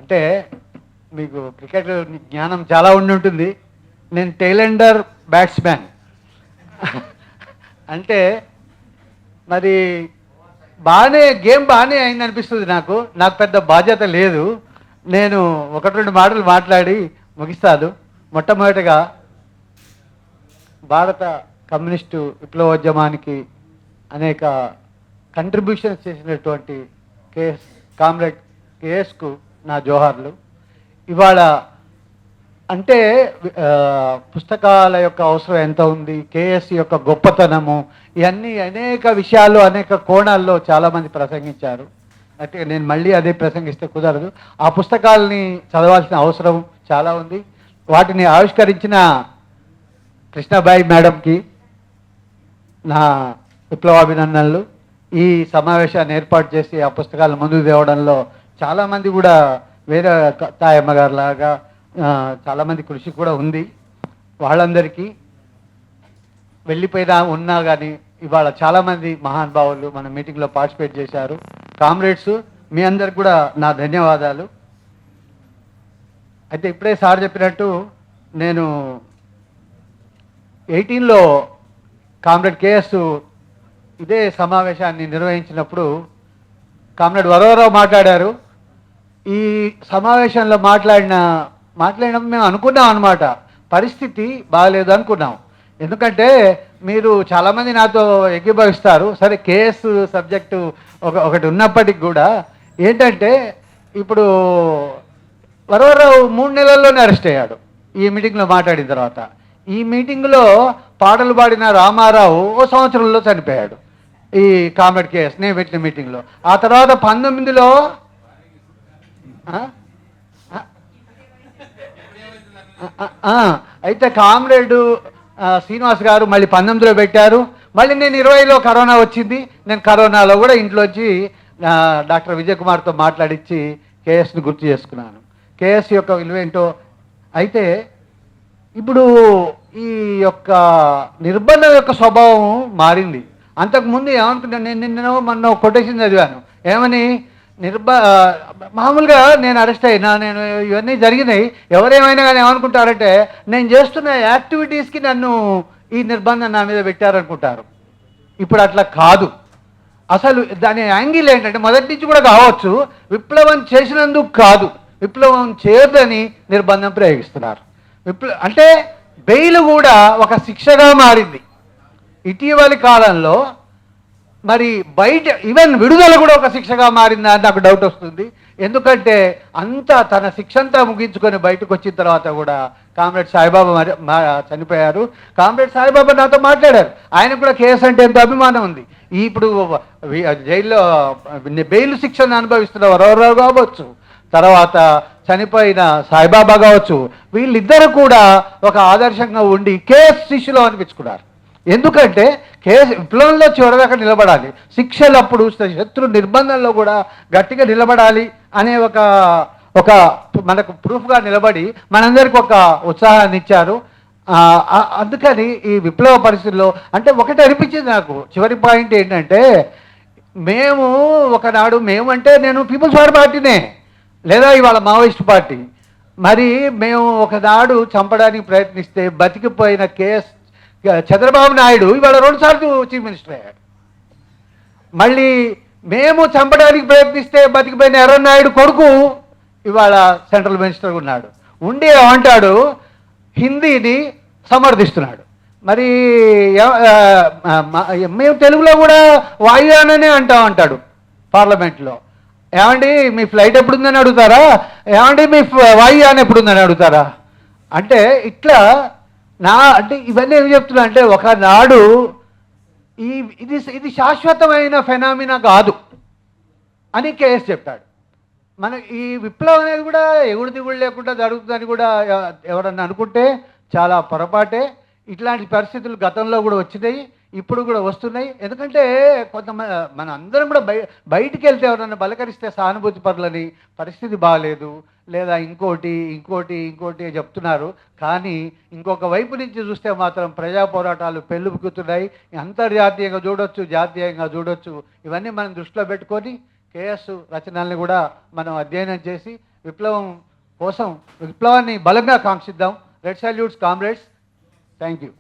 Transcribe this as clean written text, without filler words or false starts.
అంటే మీకు క్రికెట్ జ్ఞానం చాలా ఉండి ఉంటుంది. నేను టైలెండర్ బ్యాట్స్మ్యాన్. అంటే మరి గేమ్ బాగానే అయింది అనిపిస్తుంది. నాకు పెద్ద బాధ్యత లేదు. నేను ఒకటి రెండు మాటలు మాట్లాడి ముగిస్తాను. మొట్టమొదటిగా భారత కమ్యూనిస్టు విప్లవోద్యమానికి అనేక కంట్రిబ్యూషన్స్ చేసినటువంటి కామ్రేడ్ కేఎస్కు నా జోహార్లు. ఇవాళ అంటే పుస్తకాల యొక్క అవసరం ఎంత ఉంది, కేఎస్ యొక్క గొప్పతనము, ఇవన్నీ అనేక విషయాల్లో అనేక కోణాల్లో చాలామంది ప్రసంగించారు. అంటే నేను మళ్ళీ అదే ప్రసంగిస్తే కుదరదు. ఆ పుస్తకాలని చదవాల్సిన అవసరం చాలా ఉంది. వాటిని ఆవిష్కరించిన కృష్ణబాయి మేడంకి నా విప్లవాభినందనలు. ఈ సమావేశాన్ని ఏర్పాటు చేసి ఆ పుస్తకాలను ముందుకు తేవడంలో చాలామంది కూడా వేరే తాయమ్మ గారు లాగా చాలామంది కృషి కూడా ఉంది. వాళ్ళందరికీ వెళ్ళిపోయినా ఉన్నా కానీ ఇవాళ చాలామంది మహానుభావులు మన మీటింగ్లో పార్టిసిపేట్ చేశారు. కామ్రేడ్స్ మీ అందరికి కూడా నా ధన్యవాదాలు. అయితే ఇప్పుడే సార్ చెప్పినట్టు నేను 18లో కామ్రేడ్ కేఎస్ ఇదే సమావేశాన్ని నిర్వహించినప్పుడు కామ్రేడ్ వరవరావు మాట్లాడారు. ఈ సమావేశంలో మాట్లాడినప్పుడు మేము అనుకున్నాం అన్నమాట, పరిస్థితి బాగాలేదు అనుకున్నాం. ఎందుకంటే మీరు చాలామంది నాతో ఏకీభవిస్తారు. సరే కేఎస్ సబ్జెక్టు ఒకటి ఉన్నప్పటికి కూడా ఏంటంటే ఇప్పుడు వరవరావు 3 నెలల్లోనే అరెస్ట్ అయ్యాడు ఈ మీటింగ్లో మాట్లాడిన తర్వాత. ఈ మీటింగ్లో పాటలు పాడిన రామారావు 1 సంవత్సరంలో చనిపోయాడు ఈ కామ్రేడ్ కేఎస్ నేను పెట్టిన మీటింగ్లో. ఆ తర్వాత 19లో అయితే కామ్రేడ్ శ్రీనివాస్ గారు మళ్ళీ 19లో పెట్టారు. మళ్ళీ నేను 20లో కరోనా వచ్చింది. నేను కరోనాలో కూడా ఇంట్లోంచి డాక్టర్ విజయ్ కుమార్తో మాట్లాడించి కేఎస్ని గుర్తు చేసుకున్నాను. కేఎస్ యొక్క విలువేంటో. అయితే ఇప్పుడు ఈ యొక్క నిర్బంధం యొక్క స్వభావం మారింది. అంతకుముందు ఏమనుకున్నాను, నేను మొన్న కొటేషన్ చదివాను. ఏమని, మామూలుగా నేను అరెస్ట్ అయినా, నేను ఇవన్నీ జరిగినాయి, ఎవరేమైనా కానీ ఏమనుకుంటారంటే నేను చేస్తున్న యాక్టివిటీస్కి నన్ను ఈ నిర్బంధం నా మీద పెట్టారనుకుంటారు. ఇప్పుడు అట్లా కాదు. అసలు దాని యాంగిల్ ఏంటంటే మొదటి నుంచి కూడా కావచ్చు, విప్లవం చేసినందుకు కాదు, విప్లవం చేయదని నిర్బంధం ప్రయోగిస్తున్నారు. అంటే బెయిల్ కూడా ఒక శిక్షగా మారింది ఇటీవలి కాలంలో. మరి బయట ఈవెన్ విడుదల కూడా ఒక శిక్షగా మారిందా అని నాకు డౌట్ వస్తుంది. ఎందుకంటే తన శిక్ష అంతా ముగించుకొని బయటకు వచ్చిన తర్వాత కూడా కామ్రేడ్ సాయిబాబా చనిపోయారు. కామ్రేడ్ సాయిబాబా నాతో మాట్లాడారు. ఆయనకు కూడా కేసు అంటే ఎంతో అభిమానం ఉంది. ఇప్పుడు జైల్లో బెయిల్ శిక్షను అనుభవిస్తున్న వరవరావు కావచ్చు, తర్వాత చనిపోయిన సాయిబాబా కావచ్చు, వీళ్ళిద్దరు కూడా ఒక ఆదర్శంగా ఉండి కేసు శిష్యులు అనిపించుకున్నారు. ఎందుకంటే కేసు విప్లవంలో చివరిదాకా నిలబడాలి, శిక్షలప్పుడు శత్రు నిర్బంధంలో కూడా గట్టిగా నిలబడాలి అనే ఒక మనకు ప్రూఫ్గా నిలబడి మనందరికీ ఒక ఉత్సాహాన్ని ఇచ్చారు. అందుకని ఈ విప్లవ పరిస్థితుల్లో అంటే ఒకటి అనిపించింది నాకు. చివరి పాయింట్ ఏంటంటే, మేము అంటే నేను పీపుల్స్ వార్ పార్టీనే, లేదా ఇవాళ మావోయిస్ట్ పార్టీ. మరి మేము ఒకనాడు చంపడానికి ప్రయత్నిస్తే బతికిపోయిన చంద్రబాబు నాయుడు ఇవాళ 2 సార్లు చీఫ్ మినిస్టర్ అయ్యాడు. మళ్ళీ మేము చంపడానికి ప్రయత్నిస్తే బతికిపోయిన ఎర్రన్నాయుడు కొడుకు ఇవాళ సెంట్రల్ మినిస్టర్ ఉన్నాడు. ఉండి ఏమంటాడు, హిందీని సమర్థిస్తున్నాడు. మరి మేము తెలుగులో కూడా వాయుయాననే అంటాడు పార్లమెంట్లో. ఏమండి మీ ఫ్లైట్ ఎప్పుడుందని అడుగుతారా, ఏమండి మీ వాయుయానం ఎప్పుడుందని అడుగుతారా? అంటే ఇట్లా అంటే ఇవన్నీ ఏం చెప్తున్నా అంటే, ఒకనాడు ఇది శాశ్వతమైన ఫెనామినా కాదు అని కేఎస్ చెప్పాడు. ఈ విప్లవం అనేది కూడా ఎగుడు దిగుడు లేకుండా జరుగుతుందని కూడా ఎవరన్నా అనుకుంటే చాలా పొరపాటే. ఇట్లాంటి పరిస్థితులు గతంలో కూడా వచ్చినాయి, ఇప్పుడు కూడా వస్తున్నాయి. ఎందుకంటే మన అందరం కూడా బయటికి వెళ్తే ఎవరన్నా బలకరిస్తే సానుభూతి పరులని, పరిస్థితి బాగాలేదు లేదా ఇంకోటి చెప్తున్నారు. కానీ ఇంకొక వైపు నుంచి చూస్తే మాత్రం ప్రజా పోరాటాలు పెళ్ళుపుకుతున్నాయి. అంతర్జాతీయంగా చూడొచ్చు, జాతీయంగా చూడొచ్చు. ఇవన్నీ మనం దృష్టిలో పెట్టుకొని కేఎస్ రచనల్ని కూడా మనం అధ్యయనం చేసి విప్లవం కోసం విప్లవాన్ని బలంగా కాంక్షిద్దాం. Red salutes comrades. Thank you.